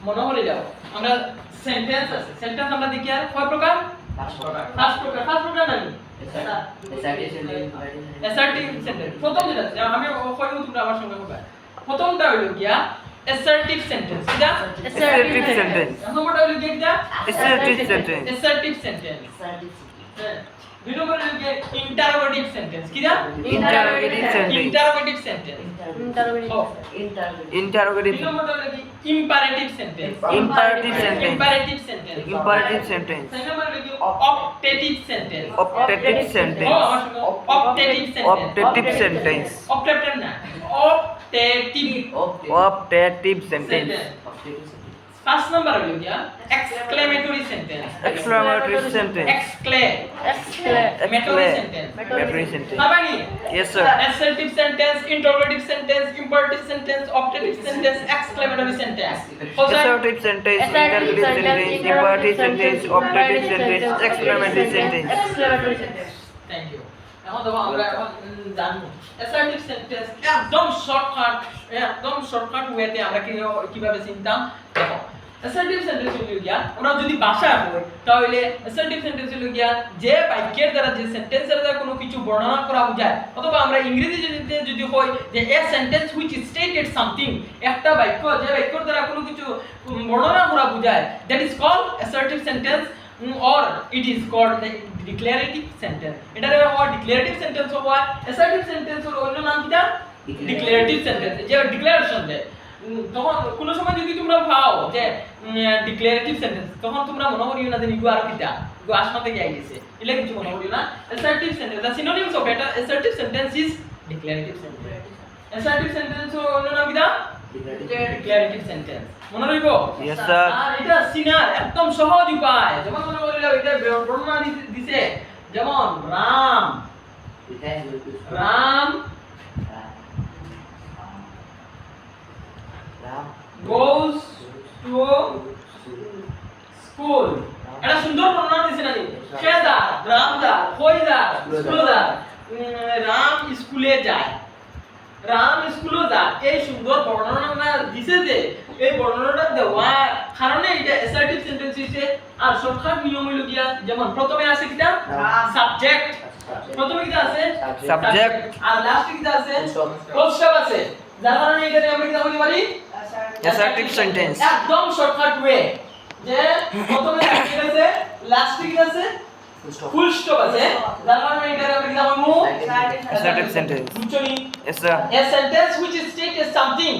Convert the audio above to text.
মনে করে যাও আমরা সেন্টেন্স আছে সেন্টেন্স আমরা দেখি আর কয় প্রকার ফার্স্ট প্রকার নাকি অ্যাসার্টিভ সেন্টেন্স প্রথম যেটা আছে আমি কইবো তোমরা আমার সঙ্গে হবে প্রথমটা হলো গিয়া অ্যাসার্টিভ সেন্টেন্স কিটা assertive sentence, নম্বরটা হলো গিয়া assertive sentence, অ্যাসার্টিভ সেন্টেন্স দুই নম্বর হলো গিয়া ইন্টারোগেটিভ সেন্টেন্স কিটা interrogative sentence, interrogative sentence interrogative, তিন নম্বরটা হলো কি imperative sentence imperative sentence, imperative sentence imperative sentence, চার নম্বর হলো কি অপটেটিভ সেন্টেন্স optative ও sentence, আমার সঙ্গে optative sentence optative sentence, optative না অপটেটিভ optative sentence, পাঁচ নম্বর হলো কি exclamatory sentence exclamatory sentence, exclamatory sentence exclamatory sentence. পাবানি Yes, sir. assertive sentence interrogative sentence imperative sentence optative sentence exclamatory sentence Assertive sentence, interrogative sentence, imperative sentence, optative sentence, exclamatory sentence. Thank you এখন দেখো আমরা এখন জানবো assertive sentence একদম shortcut ওয়েতে আমরা কিভাবে চিনতাম দেখো অ্যাসার্টিভ সেন্টেন্স হলো গিয়া আমরা যদি ভাষায় হয় তাহলে অ্যাসার্টিভ সেন্টেন্স হলো গিয়া যে বাক্যের দ্বারা যে সেন্টেন্সের দ্বারা কোনো কিছু বর্ণনা করা বোঝায় অথবা আমরা ইংরেজিতে যদি হয় যে a sentence which stated something একটা বাক্য যে বাক্যের দ্বারা কোনো কিছু বর্ণনা করা বোঝায় that is called assertive sentence or it is called the declarative sentence এটারে হওয়া declarative sentence হওয়া assertive sentence হলো অন্য নাম কিটা declarative sentence যে ডিক্লারেশন দেয় তখন কোন সময় যদি তোমরা ভাও যে declarative sentence তখন তোমরা মনে করিও না যে নিগু আর কিটা গো আসনা থেকে আইছে এটা কিছু মনে করিও না assertive sentence the synonyms of it assertive sentence is declarative sentence assertive sentence হলো অন্য নাম কিটা declarative sentence মনে রাখব Yes, sir. আর এটা সিনার একদম সহজ উপায় যেমন মনে করিলাম এটা বর্ণনা দিছে যেমন রাম goes to school এটা সুন্দর বর্ণনা দিছে নাকি কেদা রামদা কইদা স্কুলদা রাম স্কুলে যায় রাম স্কুলে যায় এই সুন্দর বর্ণনা দিছে যে এই বর্ণনাটা দেওয়া কারণে এটা অ্যাসার্টিভ সেন্টেন্স হইছে আর শর্টকাট নিয়ম হইল গিয়া যেমন প্রথমে আছে কিটা সাবজেক্ট প্রথমে কিটা আছে Subject. আর লাস্টে কিটা আছে ফুল স্টপ আছে যার কারণে এটাকে আমরা কিটা বলতে পারি Assertive sentence, একদম শর্টকাট ওয়ে যে প্রথমে কি আছে লাস্টে কি আছে ফুল স্টপ আছে যার কারণে এটাকে আমরা কিটা বলবো assertive sentence. বুঝছনি Yes, sir. a sentence which states something